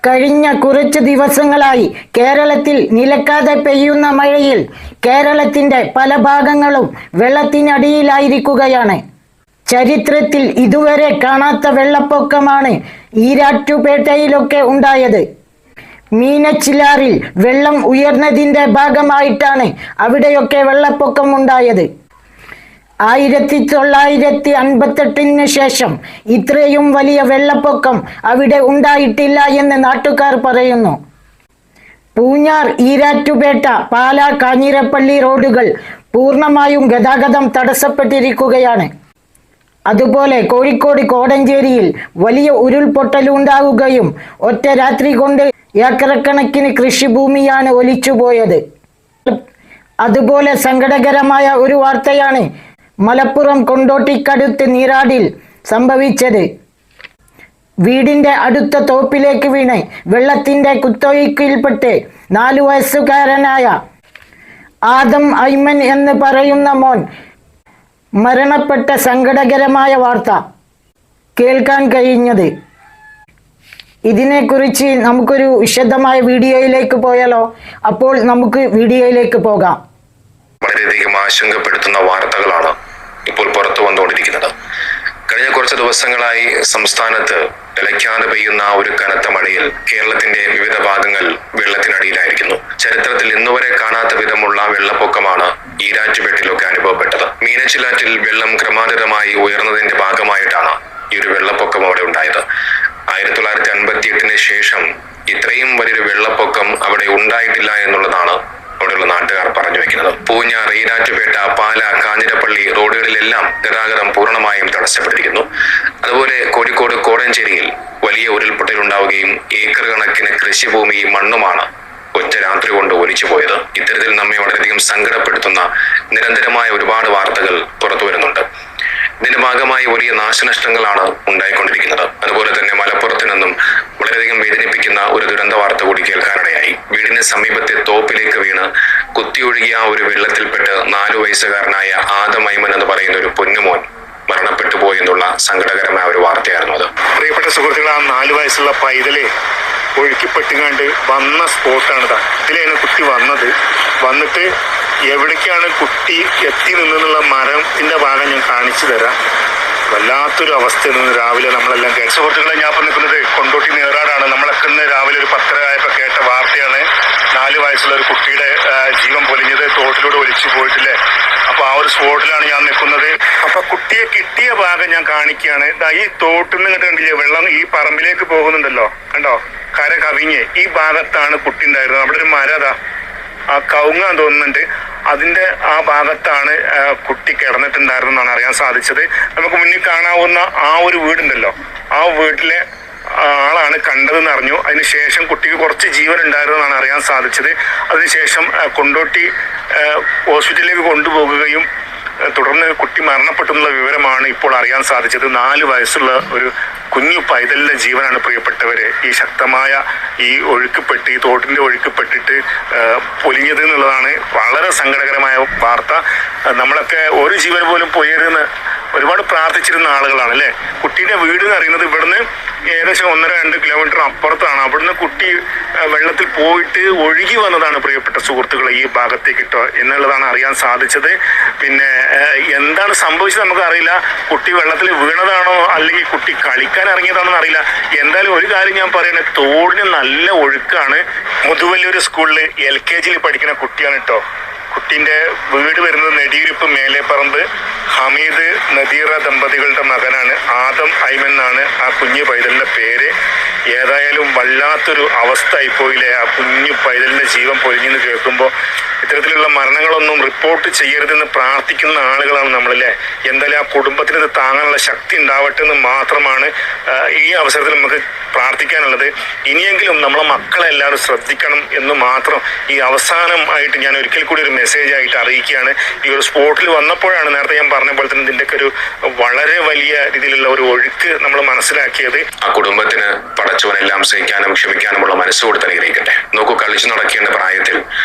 കഴിഞ്ഞ കുറച്ച് ദിവസങ്ങളായി കേരളത്തിൽ നിലക്കാതെ പെയ്യുന്ന മഴയിൽ കേരളത്തിന്റെ പല ഭാഗങ്ങളും വെള്ളത്തിനടിയിലായിരിക്കുകയാണ്. ചരിത്രത്തിൽ ഇതുവരെ കാണാത്ത വെള്ളപ്പൊക്കമാണ് ഈരാറ്റുപേട്ടയിലൊക്കെ ഉണ്ടായത്. മീനച്ചിലാറിൽ വെള്ളം ഉയർന്നതിന്റെ ഭാഗമായിട്ടാണ് അവിടെയൊക്കെ വെള്ളപ്പൊക്കം ഉണ്ടായത്. 1958 ശേഷം ഇത്രയും വലിയ വെള്ളപ്പൊക്കം അവിടെ ഉണ്ടായിട്ടില്ല എന്ന് നാട്ടുകാർ പറയുന്നു. പൂഞ്ഞാർ, ഈരാറ്റുപേട്ട, പാലാ, കാഞ്ഞിരപ്പള്ളി റോഡുകൾ പൂർണ്ണമായും ഗതാഗതം തടസ്സപ്പെട്ടിരിക്കുകയാണ്. അതുപോലെ കോഴിക്കോട് കോടഞ്ചേരിയിൽ വലിയ ഉരുൾപൊട്ടലുണ്ടാവുകയും ഒറ്റ രാത്രി കൊണ്ട് ഏക്കറക്കണക്കിന് കൃഷിഭൂമിയാണ് ഒലിച്ചുപോയത്. അതുപോലെ സങ്കടകരമായ ഒരു വാർത്തയാണ് മലപ്പുറം കൊണ്ടോട്ടിക്കടുത്ത് നീരാടിൽ സംഭവിച്ചത്. വീടിന്റെ അടുത്ത തോപ്പിലേക്ക് വീണ് വെള്ളത്തിന്റെ കുത്തൊഴുക്കിൽപ്പെട്ട് 4 വയസ്സുകാരനായ ആദം ഐമൻ എന്ന് പറയുന്ന മോൻ മരണപ്പെട്ട സങ്കടകരമായ വാർത്ത കേൾക്കാൻ കഴിഞ്ഞത്. ഇതിനെക്കുറിച്ച് നമുക്കൊരു വിശദമായ വീഡിയോയിലേക്ക് പോയാലോ? അപ്പോൾ നമുക്ക് വീഡിയോയിലേക്ക് പോകാം. വളരെയധികം ആശങ്കപ്പെടുത്തുന്ന വാർത്തകളാണ് ഇപ്പോൾ പുറത്തു വന്നുകൊണ്ടിരിക്കുന്നത്. കഴിഞ്ഞ കുറച്ച് ദിവസങ്ങളായി സംസ്ഥാനത്ത് നിലയ്ക്കാതെ പെയ്യുന്ന ഒരു കനത്ത മഴയിൽ കേരളത്തിന്റെ വിവിധ ഭാഗങ്ങൾ വെള്ളത്തിനടിയിലായിരിക്കുന്നു. ചരിത്രത്തിൽ ഇന്നുവരെ കാണാത്ത വിധമുള്ള വെള്ളപ്പൊക്കമാണ് ഈരാറ്റുപേട്ടയിലൊക്കെ അനുഭവപ്പെട്ടത്. മീനച്ചിലാറ്റിൽ വെള്ളം ക്രമാതീതമായി ഉയർന്നതിന്റെ ഭാഗമായിട്ടാണ് ഈ ഒരു വെള്ളപ്പൊക്കം അവിടെ ഉണ്ടായത്. 1958 ശേഷം ഇത്രയും വലിയൊരു വെള്ളപ്പൊക്കം അവിടെ ഉണ്ടായിട്ടില്ല എന്നുള്ളതാണ് അവിടെയുള്ള നാട്ടുകാർ പറഞ്ഞു വെക്കുന്നത്. പൂഞ്ഞാർ, ഈരാറ്റുപേട്ട, പാലാ, കാഞ്ഞിരപ്പള്ളി റോഡുകളിലെല്ലാം ഗതാഗതം പൂർണ്ണമായും തടസ്സപ്പെട്ടിരിക്കുന്നു. അതുപോലെ കോഴിക്കോട് കോടഞ്ചേരിയിൽ വലിയ ഉരുൾപൊട്ടൽ ഉണ്ടാവുകയും ഏക്കർ കണക്കിന് കൃഷിഭൂമിയും മണ്ണുമാണ് ഒറ്റ രാത്രി കൊണ്ട് ഒലിച്ചു പോയത്. ഇത്തരത്തിൽ നമ്മെ വളരെയധികം സങ്കടപ്പെടുത്തുന്ന നിരന്തരമായ ഒരുപാട് വാർത്തകൾ പുറത്തു വരുന്നുണ്ട്. ഇതിന്റെ ഭാഗമായി വലിയ നാശനഷ്ടങ്ങളാണ് ഉണ്ടായിക്കൊണ്ടിരിക്കുന്നത്. അതുപോലെ തന്നെ മലപ്പുറത്ത് നിന്നും വളരെയധികം വേദനിപ്പിക്കുന്ന ഒരു ദുരന്ത വാർത്ത കൂടി കേൾക്കാനിടയായി. വീടിന് സമീപത്തെ തോപ്പിലേക്ക് വീണ് കുത്തിയൊഴുകിയ ഒരു വെള്ളത്തിൽപ്പെട്ട് 4 വയസ്സുകാരനായ ആദം ഐമൻ എന്ന് പറയുന്ന ഒരു പൊന്നുമോൻ മരണപ്പെട്ടു പോയി എന്നുള്ള സങ്കടകരമായ ഒരു വാർത്തയായിരുന്നു അത്. പ്രിയപ്പെട്ട സുഹൃത്തുക്കൾ, ആ 4 വയസ്സുള്ള പൈതല് ഒഴുക്കിപ്പെട്ടുകൊണ്ട് വന്ന സ്പോട്ടാണിത്. ഇതിലാണ് കുട്ടി വന്നിട്ട് എവിടേക്കാണ് കുട്ടി എത്തി നിന്നുള്ള മരത്തിന്റെ ഭാഗം ഞാൻ കാണിച്ചു തരാം. വല്ലാത്തൊരു അവസ്ഥയിൽ നിന്ന് രാവിലെ നമ്മളെല്ലാം കേട്ട സുഹൃത്തുക്കളെ, ഞാൻ ഇപ്പം നിൽക്കുന്നത് കൊണ്ടോട്ടി നീറാടാണ്. നമ്മളൊക്കെ ഇന്ന് രാവിലെ ഒരു 10:30 ആയപ്പോൾ കേട്ട വാർത്തയാണ് 4 വയസ്സുള്ള ഒരു കുട്ടിയുടെ ജീവൻ പൊലിഞ്ഞത് തോട്ടിലൂടെ ഒലിച്ചു പോയിട്ടില്ലേ. അപ്പൊ ആ ഒരു സ്പോട്ടിലാണ് ഞാൻ നിൽക്കുന്നത്. അപ്പൊ കുട്ടിയെ കിട്ടിയ ഭാഗം ഞാൻ കാണിക്കുകയാണ്. ഈ തോട്ടിൽ നിന്ന് കണ്ടില്ലേ വെള്ളം ഈ പറമ്പിലേക്ക് പോകുന്നുണ്ടല്ലോ, കണ്ടോ? കര കവിഞ്ഞ് ഈ ഭാഗത്താണ് കുട്ടി ഉണ്ടായിരുന്നത്. അവിടെ ഒരു മരതാ ആ കവുങ്ങാൻ തോന്നുന്നുണ്ട്, അതിന്റെ ആ ഭാഗത്താണ് കുട്ടി കിടന്നിട്ടുണ്ടായിരുന്നെന്നാണ് അറിയാൻ സാധിച്ചത്. നമുക്ക് മുന്നിൽ കാണാവുന്ന ആ ഒരു വീടുണ്ടല്ലോ, ആ വീട്ടിലെ ആളാണ് കണ്ടതെന്ന് അറിഞ്ഞു. അതിനുശേഷം കുട്ടിക്ക് കുറച്ച് ജീവൻ ഉണ്ടായിരുന്നെന്നാണ് അറിയാൻ സാധിച്ചത്. അതിനുശേഷം കൊണ്ടോട്ടി ഹോസ്പിറ്റലിലേക്ക് കൊണ്ടുപോകുകയും തുടർന്ന് കുട്ടി മരണപ്പെട്ടു എന്നുള്ള വിവരമാണ് ഇപ്പോൾ അറിയാൻ സാധിച്ചത്. 4 വയസ്സുള്ള ഒരു കുഞ്ഞു പൈതലിന്റെ ജീവനാണ് പ്രിയപ്പെട്ടവരെ ഈ ശക്തമായ ഈ തോട്ടിന്റെ ഒഴുക്കിപ്പെട്ടിട്ട് പൊലിഞ്ഞത് എന്നുള്ളതാണ് വളരെ സങ്കടകരമായ വാർത്ത. നമ്മളൊക്കെ ഒരു ജീവൻ പോലും പോയരുതെന്ന് ഒരുപാട് പ്രാർത്ഥിച്ചിരുന്ന ആളുകളാണ് അല്ലേ. കുട്ടീൻ്റെ വീട് എന്ന് അറിയുന്നത് ഇവിടുന്ന് ഏകദേശം 1-2 കിലോമീറ്റർ അപ്പുറത്താണ്. അവിടുന്ന് കുട്ടി വെള്ളത്തിൽ പോയിട്ട് ഒഴുകി വന്നതാണ് പ്രിയപ്പെട്ട സുഹൃത്തുക്കളെ ഈ ഭാഗത്തേക്ക് ഇട്ടോ എന്നുള്ളതാണ് അറിയാൻ സാധിച്ചത്. പിന്നെ എന്താണ് സംഭവിച്ചത് നമുക്ക് അറിയില്ല. കുട്ടി വെള്ളത്തിൽ വീണതാണോ അല്ലെങ്കിൽ കുട്ടി കളിക്കാൻ ഇറങ്ങിയതാണോ അറിയില്ല. എന്തായാലും ഒരു കാര്യം ഞാൻ പറയണേ, തോടിന് നല്ല ഒഴുക്കാണ്. മുതുവല്ലൂർ സ്കൂളിൽ LKG പഠിക്കുന്ന കുട്ടിയാണ് കേട്ടോ. കുട്ടീൻ്റെ വീട് വരുന്നത് നെടിയിരുപ്പ് മേലെപ്പറമ്പ്. ഹമീദ് നദീറ ദമ്പതികളുടെ മകനാണ്. ആദം ഐമൻ എന്നാണ് ആ കുഞ്ഞു പൈതലിൻ്റെ പേര്. ഏതായാലും വല്ലാത്തൊരു അവസ്ഥ ആയിപ്പോയില്ലേ ആ കുഞ്ഞു പൈതലിൻ്റെ ജീവൻ പൊലിഞ്ഞെന്ന് കേൾക്കുമ്പോൾ. ഇത്തരത്തിലുള്ള മരണങ്ങളൊന്നും റിപ്പോർട്ട് ചെയ്യരുതെന്ന് പ്രാർത്ഥിക്കുന്ന ആളുകളാണ് നമ്മളല്ലേ. എന്തായാലും ആ കുടുംബത്തിന് ഇത് താങ്ങാനുള്ള ശക്തി ഉണ്ടാവട്ടെ എന്ന് മാത്രമാണ് ഈ അവസരത്തിൽ നമുക്ക് പ്രാർത്ഥിക്കാനുള്ളത്. ഇനിയെങ്കിലും നമ്മളെ മക്കളെ എല്ലാവരും ശ്രദ്ധിക്കണം എന്ന് മാത്രം ഈ അവസാനമായിട്ട് ഞാൻ ഒരിക്കൽ കൂടി ഒരു മെസ്സേജ് ആയിട്ട് അറിയിക്കുകയാണ്. ഈ ഒരു സ്പോട്ടിൽ വന്നപ്പോഴാണ് നേരത്തെ ഞാൻ പറഞ്ഞ പോലെ തന്നെ ഇതിൻ്റെയൊക്കെ ഒരു വളരെ വലിയ രീതിയിലുള്ള ഒരു ഒഴുക്ക് നമ്മൾ മനസ്സിലാക്കിയത്. ആ കുടുംബത്തിന് പടച്ചവനെല്ലാം സഹിക്കാനും ക്ഷമിക്കാനുമുള്ള മനസ്സ് കൊടുത്ത് അനുഗ്രഹിക്കട്ടെ. നോക്കൂ, കളിച്ചു നടക്കേണ്ട പ്രായത്തിൽ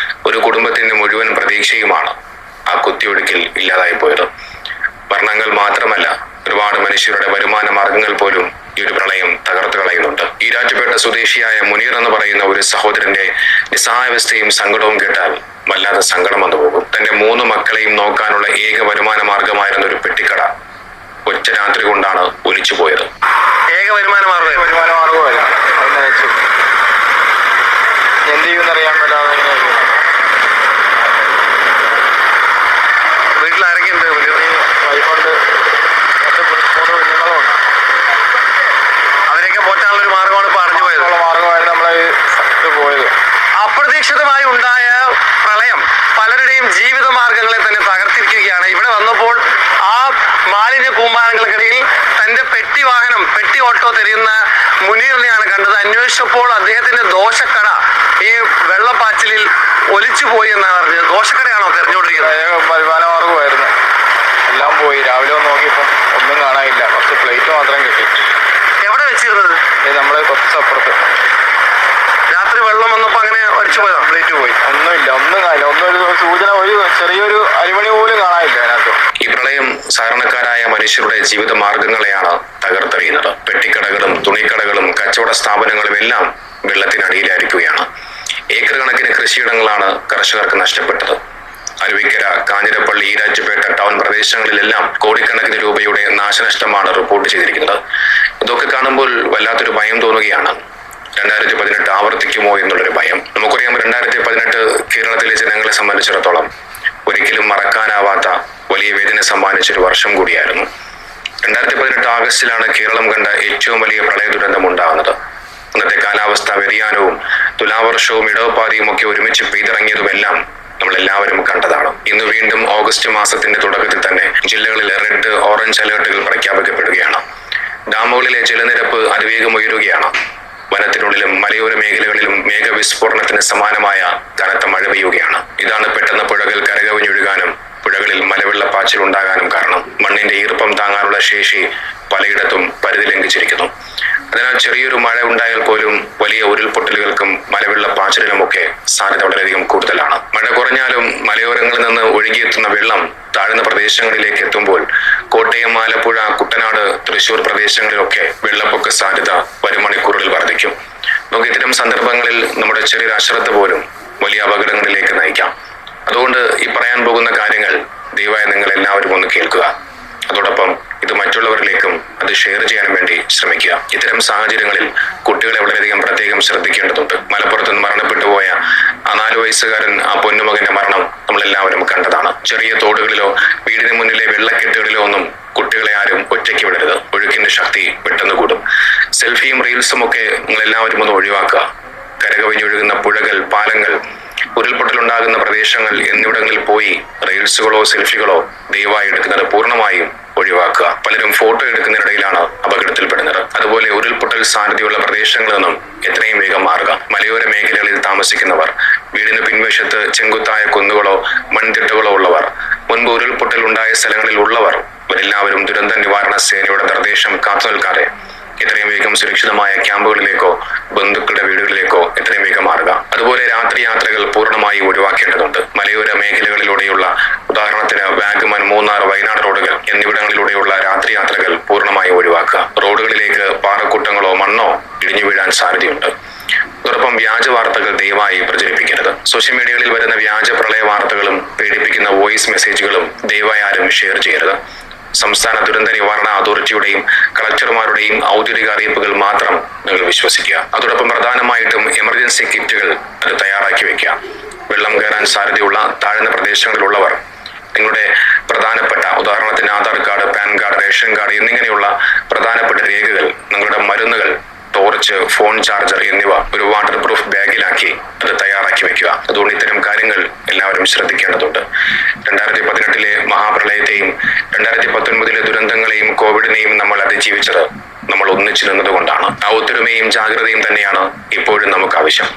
ഒരു കുടുംബത്തിന്റെ മുഴുവൻ പ്രതീക്ഷയുമാണ് ആ കുത്തിയൊഴുക്കിൽ ഇല്ലാതായി പോയത്. മരണങ്ങൾ മാത്രമല്ല, ഒരുപാട് മനുഷ്യരുടെ വരുമാന മാർഗങ്ങൾ പോലും ഈ ഒരു പ്രളയം തകർത്തു കളയുന്നുണ്ട്. ഈരാറ്റുപേട്ട സ്വദേശിയായ മുനീർ എന്ന് പറയുന്ന ഒരു സഹോദരന്റെ നിസ്സഹായാവസ്ഥയും സങ്കടവും കേട്ടാൽ വല്ലാതെ സങ്കടം വന്നു പോകും. തന്റെ 3 മക്കളെയും നോക്കാനുള്ള ഏക വരുമാന മാർഗമായിരുന്ന ഒരു പെട്ടിക്കട ഒറ്റ രാത്രി കൊണ്ടാണ് ഒലിച്ചു പോയത്. ഏക വരുമാന മാർഗമായിരുന്നു. എന്ത് ചെയ്യുമെന്നറിയാൻ പറ്റാതെ വീട്ടിൽ ആരൊക്കെയുണ്ട്? വൈഫുണ്ട്, 2 കുഞ്ഞുങ്ങളുണ്ട്. അവരെയൊക്കെ പോറ്റാനുള്ള ഒരു മാർഗമാണ് ഇപ്പൊ അടഞ്ഞു പോയത്. മാർഗമായിരുന്നു നമ്മളെ പോയത്. അപ്രതീക്ഷിതമായി ഉണ്ടായ പ്രളയം പലരുടെയും ജീവിത മാർഗങ്ങളെ തന്നെ തകർത്തിരിക്കുകയാണ്. ഇവിടെ വന്നപ്പോൾ ആ മാലിന്യ കൂമ്പാരങ്ങൾക്കിടയിൽ തന്റെ പെട്ടി ഓട്ടോ തെരയുന്ന മുനീറിനെയാണ് കണ്ടത്. അന്വേഷിച്ചപ്പോൾ അദ്ദേഹത്തിന്റെ ദോശക്കട ഈ വെള്ളപ്പാച്ചിലിൽ ഒലിച്ചു പോയി എന്നാണ് അറിഞ്ഞത്. ദോശക്കടയാണോ തെരഞ്ഞുകൊണ്ടിരിക്കുന്നത്? വരുമാന മാർഗമായിരുന്നു. എല്ലാം പോയി. രാവിലെ ഒന്ന് നോക്കിയപ്പോൾ ഒന്നും കാണാനില്ല. കുറച്ച് പ്ലേറ്റ് മാത്രം കിട്ടി. എവിടെ വെച്ചിരുന്നത്? നമ്മള് കുറച്ച് അപ്പുറത്ത്. രാത്രി വെള്ളം വന്നപ്പോ അങ്ങനെ ഒലിച്ചു പോയതാ? പ്ലേറ്റ് പോയി. ഒന്നുമില്ല, ഒന്നും കാണില്ല. ഒന്നും ഒരു സൂചന, ഒരു ചെറിയൊരു അരിമണി പോലും കാണാനില്ല അതിനകത്ത്. ഈ പ്രളയം സാധാരണക്കാരായ മനുഷ്യരുടെ ജീവിത മാർഗങ്ങളെയാണ് തകർത്തെറിയുന്നത്. പെട്ടിക്കടകളും തുണിക്കടകളും കച്ചവട സ്ഥാപനങ്ങളും എല്ലാം വെള്ളത്തിനടിയിലായിരിക്കുകയാണ്. ഏക്കർ കണക്കിന് കൃഷിയിടങ്ങളാണ് കർഷകർക്ക് നഷ്ടപ്പെട്ടത്. അരുവിക്കര, കാഞ്ഞിരപ്പള്ളി, ഈരാറ്റുപേട്ട ടൗൺ പ്രദേശങ്ങളിലെല്ലാം കോടിക്കണക്കിന് രൂപയുടെ നാശനഷ്ടമാണ് റിപ്പോർട്ട് ചെയ്തിരിക്കുന്നത്. ഇതൊക്കെ കാണുമ്പോൾ വല്ലാത്തൊരു ഭയം തോന്നുകയാണ്. 2018 ആവർത്തിക്കുമോ എന്നുള്ളൊരു ഭയം. നമുക്കറിയാം, 2018 കേരളത്തിലെ ജനങ്ങളെ സംബന്ധിച്ചിടത്തോളം ഒരിക്കലും മറക്കാനാവാത്ത വലിയ വേദന സമ്മാനിച്ചൊരു വർഷം കൂടിയായിരുന്നു. 2018 ആഗസ്റ്റിലാണ് കേരളം കണ്ട ഏറ്റവും വലിയ പ്രളയ ദുരന്തം ഉണ്ടാകുന്നത്. അന്നത്തെ കാലാവസ്ഥാ വ്യതിയാനവും തുലാവർഷവും ഇടവപ്പാതിയും ഒക്കെ ഒരുമിച്ച് പെയ്തിറങ്ങിയതുമെല്ലാം നമ്മളെല്ലാവരും കണ്ടതാണ്. ഇന്ന് വീണ്ടും ഓഗസ്റ്റ് മാസത്തിന്റെ തുടക്കത്തിൽ തന്നെ ജില്ലകളിൽ റെഡ്, ഓറഞ്ച് അലേർട്ടുകൾ പ്രഖ്യാപിക്കപ്പെടുകയാണ്. ഡാമുകളിലെ ജലനിരപ്പ് അതിവേഗം ഉയരുകയാണ്. വനത്തിനുള്ളിലും മലയോര മേഖലകളിലും മേഘവിസ്ഫോടനത്തിന് സമാനമായ കനത്ത മഴ പെയ്യുകയാണ്. ഇതാണ് പെട്ടെന്ന് പുഴകൾ കരകവിഞ്ഞൊഴുകാനും പുഴകളിൽ മലവെള്ളപ്പാച്ചിൽ ഉണ്ടാകാനും കാരണം. മണ്ണിന്റെ ഈർപ്പം താങ്ങാനുള്ള ശേഷി പലയിടത്തും പരിധി ലംഘിച്ചിരിക്കുന്നു. അതിനാൽ ചെറിയൊരു മഴ ഉണ്ടായാൽ പോലും വലിയ ഉരുൾപൊട്ടലുകൾക്കും മലവെള്ളപ്പാച്ചിലിനുമൊക്കെ സാധ്യത വളരെയധികം കൂടുതലാണ്. മഴ കുറഞ്ഞാലും മലയോരങ്ങളിൽ നിന്ന് ഒഴുകിയെത്തുന്ന വെള്ളം താഴ്ന്ന പ്രദേശങ്ങളിലേക്ക് എത്തുമ്പോൾ കോട്ടയം, ആലപ്പുഴ, കുട്ടനാട്, തൃശൂർ പ്രദേശങ്ങളിലൊക്കെ വെള്ളപ്പൊക്ക സാധ്യത വരും മണിക്കൂറുകളിൽ വർദ്ധിക്കും. നമുക്ക് ഇത്തരം സന്ദർഭങ്ങളിൽ നമ്മുടെ ചെറിയൊരു അശ്രദ്ധ പോലും വലിയ അപകടങ്ങളിലേക്ക് നയിക്കാം. അതുകൊണ്ട് ഈ പറയാൻ പോകുന്ന കാര്യങ്ങൾ ദയവായി നിങ്ങൾ എല്ലാവരും ഒന്ന് കേൾക്കുക. അതോടൊപ്പം ഇത് മറ്റുള്ളവരിലേക്കും അത് ഷെയർ ചെയ്യാൻ വേണ്ടി ശ്രമിക്കുക. ഇത്തരം സാഹചര്യങ്ങളിൽ കുട്ടികളെ വളരെയധികം പ്രത്യേകം ശ്രദ്ധിക്കേണ്ടതുണ്ട്. മലപ്പുറത്ത് നിന്ന് മരണപ്പെട്ടു പോയ ആ 4 വയസ്സുകാരൻ, ആ പൊന്നുമകന്റെ മരണം നമ്മളെല്ലാവരും കണ്ടതാണ്. ചെറിയ തോടുകളിലോ വീടിന് മുന്നിലെ വെള്ളക്കെട്ടുകളിലോ ഒന്നും കുട്ടികളെ ആരും ഒറ്റയ്ക്ക് വിടരുത്. ഒഴുക്കിന്റെ ശക്തി പെട്ടെന്ന് കൂടും. സെൽഫിയും റീൽസും ഒക്കെ നിങ്ങളെല്ലാവരും ഒന്ന് ഒഴിവാക്കുക. കരകവിഞ്ഞൊഴുകുന്ന പുഴകൾ, പാലങ്ങൾ, ഉരുൾപൊട്ടലുണ്ടാകുന്ന പ്രദേശങ്ങൾ എന്നിവിടങ്ങളിൽ പോയി റീൽസുകളോ സെൽഫികളോ ദയവായി എടുക്കുന്നത് പൂർണ്ണമായും ഒഴിവാക്കുക. പലരും ഫോട്ടോ എടുക്കുന്നതിനിടയിലാണ് അപകടത്തിൽപ്പെടുന്നത്. അതുപോലെ ഉരുൾപൊട്ടൽ സാധ്യതയുള്ള പ്രദേശങ്ങളിൽ നിന്നും എത്രയും വേഗം മാറുക. മലയോര മേഖലകളിൽ താമസിക്കുന്നവർ, വീടിന് പിൻവശത്ത് ചെങ്കുത്തായ കുന്നുകളോ മൺതിട്ടകളോ ഉള്ളവർ, മുൻപ് ഉരുൾപൊട്ടൽ ഉണ്ടായ സ്ഥലങ്ങളിൽ ഉള്ളവർ, ഇവരെല്ലാവരും ദുരന്ത നിവാരണ സേനയുടെ നിർദ്ദേശം കാത്തു നിൽക്കാതെ എത്രയും വേഗം സുരക്ഷിതമായ ക്യാമ്പുകളിലേക്കോ ബന്ധുക്കളുടെ വീടുകളിലേക്കോ എത്രയും വേഗം മാറുക. അതുപോലെ രാത്രി യാത്രകൾ പൂർണ്ണമായും ഒഴിവാക്കേണ്ടതുണ്ട്. മലയോര മേഖലകളിലൂടെയുള്ള, ഉദാഹരണത്തിന് വാഗമൺ, മൂന്നാർ, വയനാട് റോഡുകൾ എന്നിവിടങ്ങളിലൂടെയുള്ള രാത്രി യാത്രകൾ പൂർണ്ണമായും ഒഴിവാക്കുക. റോഡുകളിലേക്ക് പാറക്കൂട്ടങ്ങളോ മണ്ണോ ഇടിഞ്ഞു വീഴാൻ സാധ്യതയുണ്ട്. അതോടൊപ്പം വ്യാജ വാർത്തകൾ ദയവായി പ്രചരിപ്പിക്കരുത്. സോഷ്യൽ മീഡിയകളിൽ വരുന്ന വ്യാജ പ്രളയ വാർത്തകളും പേടിപ്പിക്കുന്ന വോയിസ് മെസ്സേജുകളും ദയവായി ആരും ഷെയർ ചെയ്യരുത്. സംസ്ഥാന ദുരന്ത നിവാരണ അതോറിറ്റിയുടെയും കളക്ടർമാരുടെയും ഔദ്യോഗിക അറിയിപ്പുകൾ മാത്രം നിങ്ങൾ വിശ്വസിക്കുക. അതോടൊപ്പം പ്രധാനമായിട്ടും എമർജൻസി കിറ്റുകൾ അത് തയ്യാറാക്കി വെക്കുക. വെള്ളം കയറാൻ സാധ്യതയുള്ള താഴ്ന്ന പ്രദേശങ്ങളിലുള്ളവർ നിങ്ങളുടെ പ്രധാനപ്പെട്ട, ഉദാഹരണത്തിന് Aadhaar card, pan card, ration card എന്നിങ്ങനെയുള്ള പ്രധാനപ്പെട്ട രേഖകൾ, നിങ്ങളുടെ മരുന്നുകൾ, ടോർച്ച്, ഫോൺ ചാർജർ എന്നിവ ഒരു വാട്ടർ പ്രൂഫ് ബാഗിലാക്കി അത് തയ്യാറാക്കി വെക്കുക. അതുകൊണ്ട് ഇത്തരം കാര്യങ്ങൾ എല്ലാവരും ശ്രദ്ധിക്കേണ്ടതുണ്ട്. 2018 മഹാപ്രളയത്തെയും 2019 ദുരന്തങ്ങളെയും കോവിഡിനെയും നമ്മൾ അതിജീവിച്ചത് നമ്മൾ ഒന്നിച്ചു നിന്നതുകൊണ്ടാണ്. ആ ഒത്തൊരുമയും ജാഗ്രതയും തന്നെയാണ് ഇപ്പോഴും നമുക്ക് ആവശ്യം.